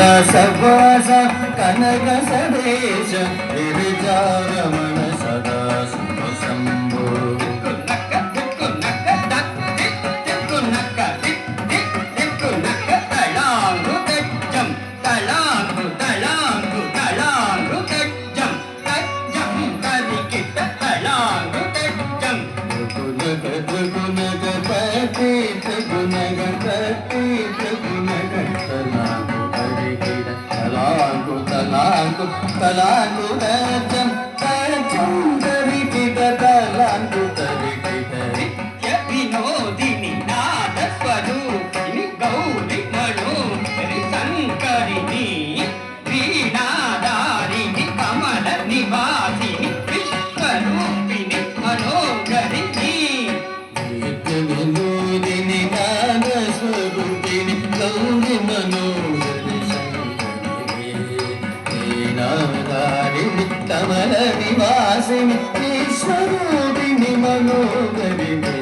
కైలాసవాస కనక సదేశ గిరిజారమణ సదా శుభ శంభో తలాంగు తజం తజం దరికిట తలాంగు దరికిట నిత్య వినోదిని నాద స్వరూపిణి గౌరి మనోహరి శంకరిణి వీణాధారిణి కమల నివాసిని విశ్వరూపిణి మనోహరిణి నిత్య వినోదిని నాద స్వరూపిణి గౌరి మనోహరి కమల నివాసిని ఈశ్వరూపిణి మనోహరిణి